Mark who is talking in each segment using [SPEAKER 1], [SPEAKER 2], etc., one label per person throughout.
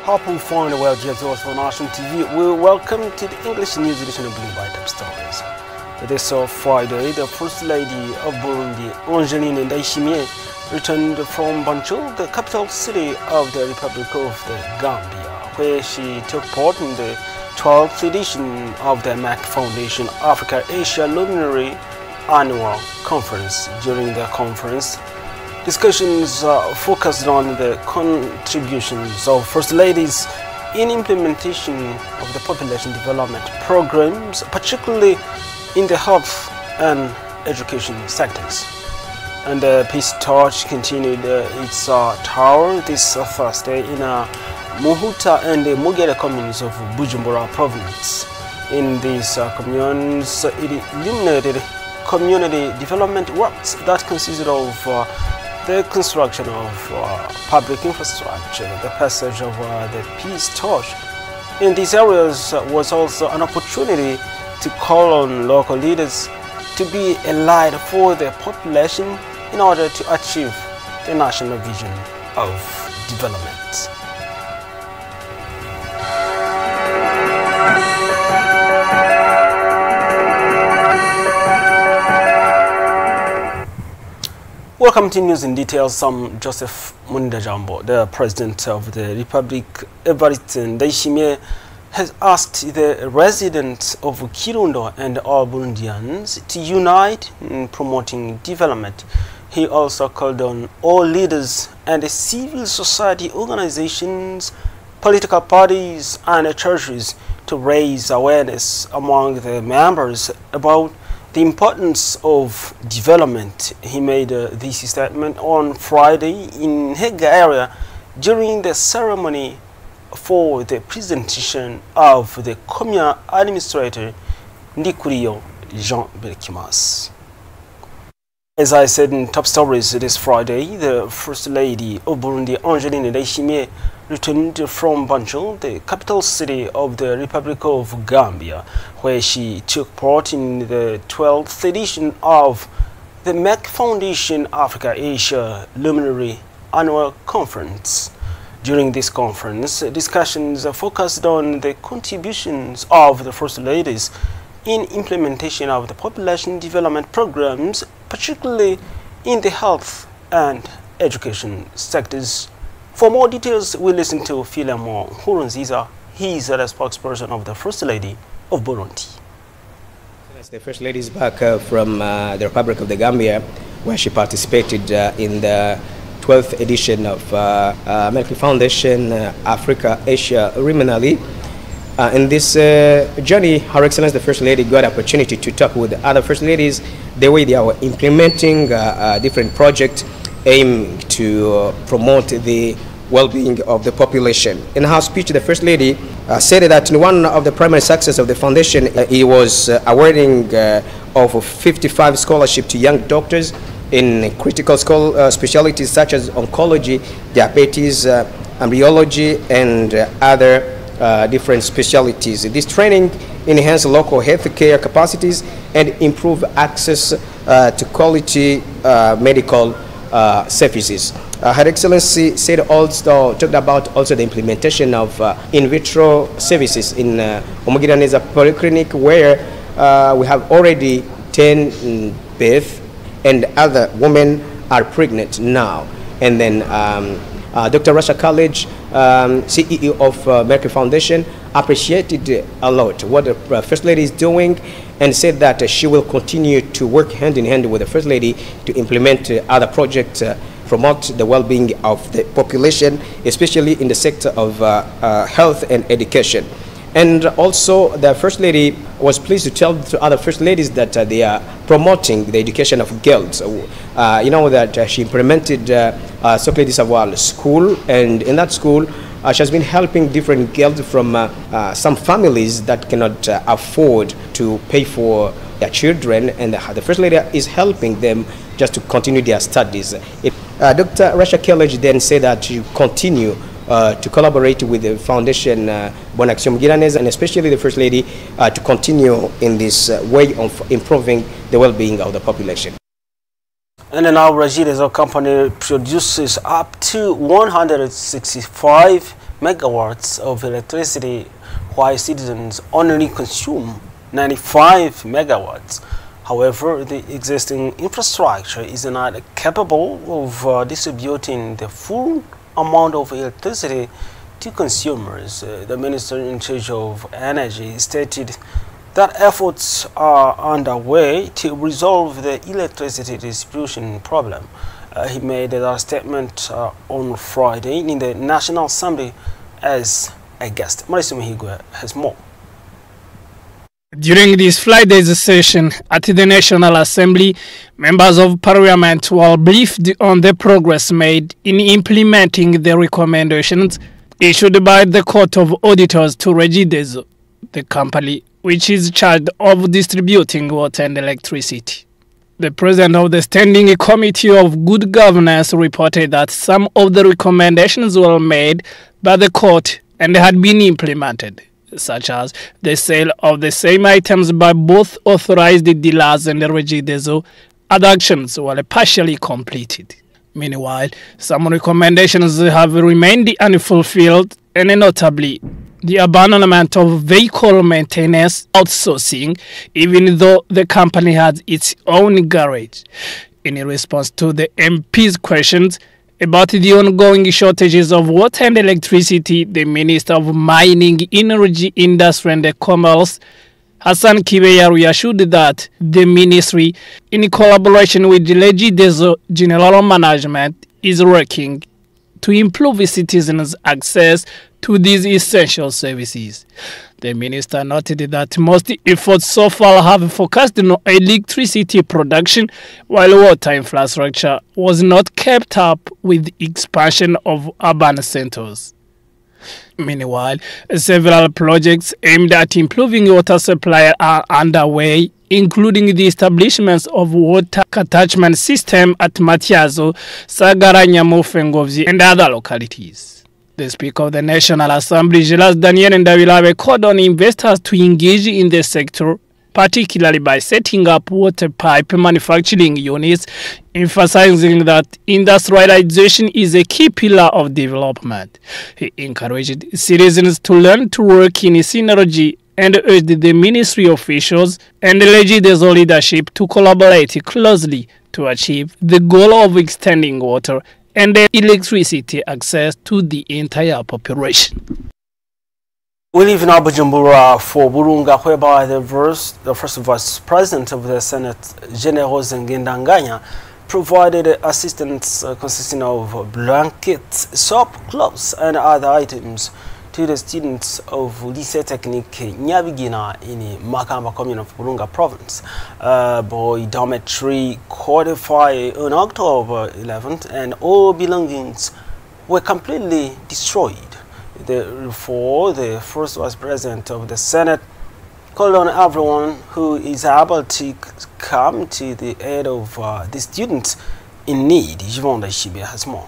[SPEAKER 1] Hope you find well, Jesus for Nation TV. We welcome to the English news edition of Blue White Top Stories. It is Friday. The First Lady of Burundi, Angeline Ndayishimiye, returned from Banjul, the capital city of the Republic of the Gambia, where she took part in the 12th edition of the MAC Foundation Africa-Asia Luminary Annual Conference. During the conference, discussions focused on the contributions of First Ladies in implementation of the population development programs, particularly in the health and education sectors. And the Peace Torch continued its tour this Thursday in Muhuta and the Mugere communes of Bujumbura province. In these communes, it illuminated community development works that consisted of the construction of public infrastructure, the passage of the Peace Torch. In these areas was also an opportunity to call on local leaders to be a light for the population in order to achieve the national vision of development. Welcome to News in Details. I'm Joseph Mundajambo. The President of the Republic, Evariste Ndayishimiye, has asked the residents of Kirundo and all Burundians to unite in promoting development. He also called on all leaders and civil society organizations, political parties and churches to raise awareness among the members about the importance of development. He made this statement on Friday in Hega area during the ceremony for the presentation of the Communal Administrator Ndikuriyo Jean Berkimas. As I said in Top Stories this Friday, the First Lady of Burundi, Angeline Ndayishimiye, returned from Banjul, the capital city of the Republic of Gambia, where she took part in the 12th edition of the MAC Foundation Africa-Asia Luminary Annual Conference. During this conference, discussions focused on the contributions of the First Ladies in implementation of the population development programs, particularly in the health and education sectors. For more details, we listen to Philemon Nkurunziza. He is the spokesperson of the First Lady of Burundi.
[SPEAKER 2] The First Lady is back from the Republic of the Gambia, where she participated in the 12th edition of MAC Foundation Africa-Asia Luminary. In this journey, Her Excellency the First Lady got opportunity to talk with other First Ladies, the way they are implementing different projects aimed to promote the well-being of the population. In her speech, the First Lady said that one of the primary success of the foundation he was awarding of 55 scholarships to young doctors in critical specialties such as oncology, diabetes, embryology, and other different specialties. This training enhances local healthcare capacities and improve access to quality medical services. Her Excellency said also, talked about also the implementation of in vitro services in Omugiraneza Polyclinic, where we have already 10 births and other women are pregnant now. And then Dr. Rasha College, CEO of MAC Foundation, appreciated a lot what the First Lady is doing and said that she will continue to work hand in hand with the First Lady to implement other projects, promote the well-being of the population, especially in the sector of health and education. And also, the First Lady was pleased to tell to other First Ladies that they are promoting the education of girls. You know that she implemented Socle du Savoir school, and in that school, she has been helping different girls from some families that cannot afford to pay for their children, and the First Lady is helping them just to continue their studies. Dr. Rasha College then said that she continue to collaborate with the Foundation Bonne Action Mugiraneza, and especially the First Lady to continue in this way of improving the well-being of the population.
[SPEAKER 1] And then our Rajide's company produces up to 165 megawatts of electricity, while citizens only consume 95 megawatts. However, the existing infrastructure is not capable of distributing the full amount of electricity to consumers. The minister in charge of energy stated that efforts are underway to resolve the electricity distribution problem. He made that statement on Friday in the National Assembly as a guest. Mauricio Mihigwe has more.
[SPEAKER 3] During this Friday's session at the National Assembly, members of Parliament were briefed on the progress made in implementing the recommendations issued by the Court of Auditors to Regideso, the company which is charged of distributing water and electricity. The president of the Standing Committee of Good Governance reported that some of the recommendations were made by the court and had been implemented, such as the sale of the same items by both authorized dealers and Regideso. Other actions were partially completed. Meanwhile, some recommendations have remained unfulfilled, and notably the abandonment of vehicle maintenance outsourcing, even though the company has its own garage. In response to the MP's questions about the ongoing shortages of water and electricity, the Minister of Mining, Energy, Industry and Commerce, Hassan Kibeya, reassured that the ministry, in collaboration with the Regideso General Management, is working to improve citizens' access to these essential services. The minister noted that most efforts so far have focused on electricity production, while water infrastructure was not kept up with expansion of urban centers. Meanwhile, several projects aimed at improving water supply are underway, including the establishments of water catchment system at Matiazo, Sagara, Nyamufengovzi, and other localities. The Speaker of the National Assembly, Gelas Daniel Ndawila, called on investors to engage in the sector, particularly by setting up water pipe manufacturing units, emphasizing that industrialization is a key pillar of development. He encouraged citizens to learn to work in synergy and urged the ministry officials and the Regideso leadership to collaborate closely to achieve the goal of extending water and electricity access to the entire population.
[SPEAKER 1] We live in Bujumbura for Burunga, whereby the first vice president of the Senate, Generose Ngendanganya, provided assistance consisting of blankets, soap, clothes, and other items to the students of Lycée Technique Nyabigina in Makamba Commune of Burunga Province. Boy dormitory codified on October 11th, and all belongings were completely destroyed. Therefore, the first vice president of the Senate called on everyone who is able to come to the aid of the students in need. Yvonne Daishibia has more.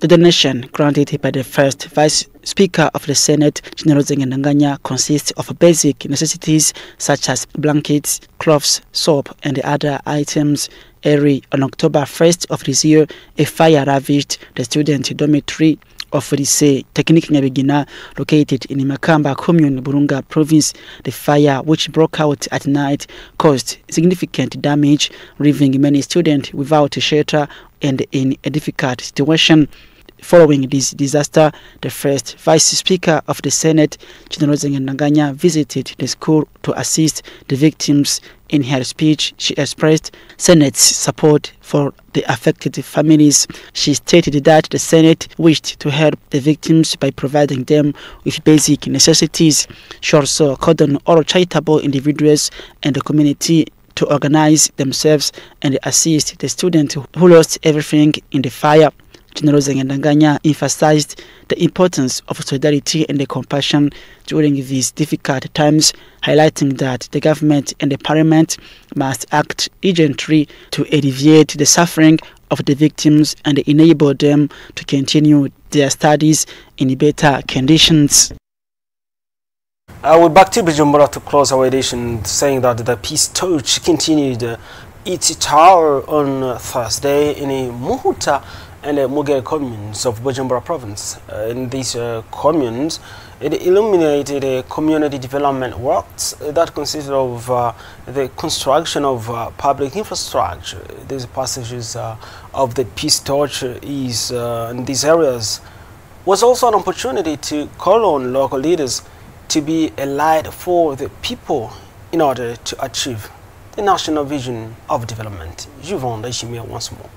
[SPEAKER 4] The donation granted by the first Vice Speaker of the Senate, Generose Ngendanganya, consists of basic necessities such as blankets, cloths, soap, and other items. On October 1st of this year, a fire ravaged the student dormitory of Lycée Technique Nyabigina, located in Makamba Commune, Burunga Province. The fire, which broke out at night, caused significant damage, leaving many students without shelter and in a difficult situation. Following this disaster, the first Vice Speaker of the Senate, Generose Ngendanganya, visited the school to assist the victims. In her speech, she expressed Senate's support for the affected families. She stated that the Senate wished to help the victims by providing them with basic necessities. She also called on all charitable individuals and the community to organize themselves and assist the students who lost everything in the fire. Generose Ngendanganya emphasized the importance of solidarity and compassion during these difficult times, highlighting that the government and the parliament must act urgently to alleviate the suffering of the victims and enable them to continue their studies in better conditions.
[SPEAKER 1] We're back to Bujumbura to close our edition, saying that the peace torch continued its tour on Thursday in Muhuta and Mugere communes of Bujumbura province. In these communes, it illuminated community development works that consisted of the construction of public infrastructure. These passages of the peace torch is in these areas was also an opportunity to call on local leaders to be a light for the people in order to achieve the national vision of development. Juvon Daishimia once more.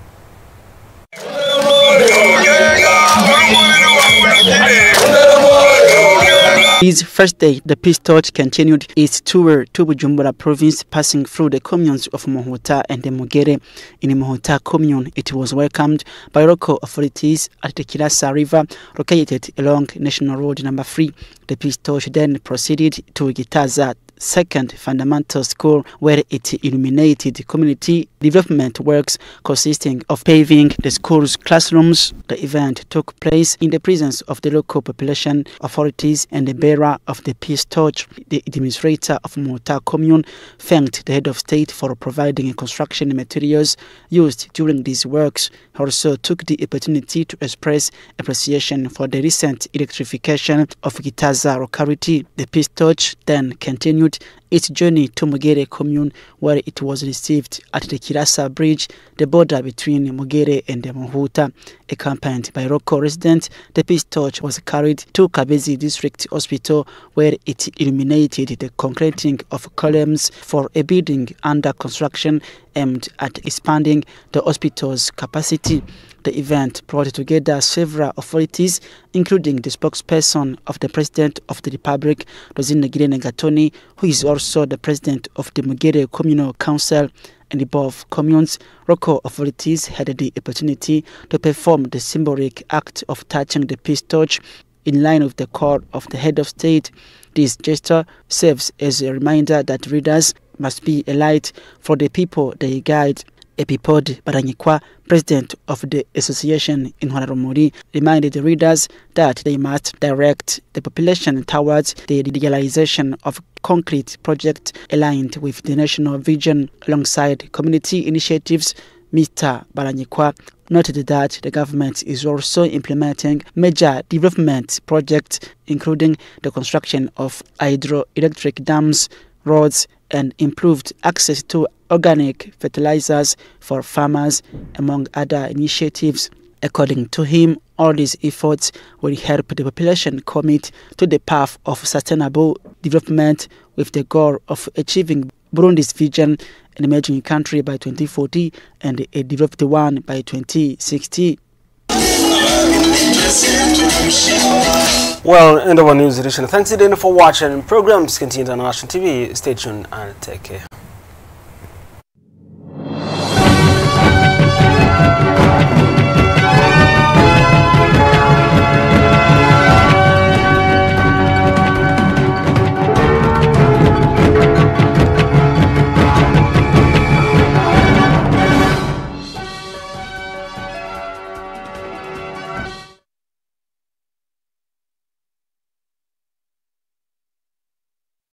[SPEAKER 4] This first day, the peace torch continued its tour to Bujumbura province, passing through the communes of Mohuta and the Mugere. In the Mohuta commune, it was welcomed by local authorities at the Kirasa River, located along National Road number 3. The peace torch then proceeded to Gitaza Second Fundamental School, where it illuminated community development works consisting of paving the school's classrooms. The event took place in the presence of the local population, authorities, and the bearer of the peace torch. The administrator of Mota Commune thanked the head of state for providing construction materials used during these works. He also took the opportunity to express appreciation for the recent electrification of Gitaza locality. The peace torch then continued its journey to Mugere commune, where it was received at the Kirasa Bridge, the border between Mugere and the Mohuta. Accompanied by local residents, the peace torch was carried to Kabezi District Hospital, where it illuminated the concreting of columns for a building under construction aimed at expanding the hospital's capacity. The event brought together several authorities, including the spokesperson of the President of the Republic, Rosine Girene Gatoni, who is also the President of the Mugere Communal Council. And above communes, local authorities had the opportunity to perform the symbolic act of touching the peace torch in line with the call of the head of state. This gesture serves as a reminder that readers must be a light for the people they guide. Epipod Baranyikwa, president of the association in Honoromori, reminded the readers that they must direct the population towards the realization of concrete projects aligned with the national vision alongside community initiatives. Mr. Baranyikwa noted that the government is also implementing major development projects, including the construction of hydroelectric dams, roads, and improved access to organic fertilizers for farmers, among other initiatives. According to him, all these efforts will help the population commit to the path of sustainable development with the goal of achieving Burundi's vision, an emerging country by 2040 and a developed one by 2060.
[SPEAKER 1] Well, end of our news edition. Thanks again for watching. Programs continue on National TV. Stay tuned and take care.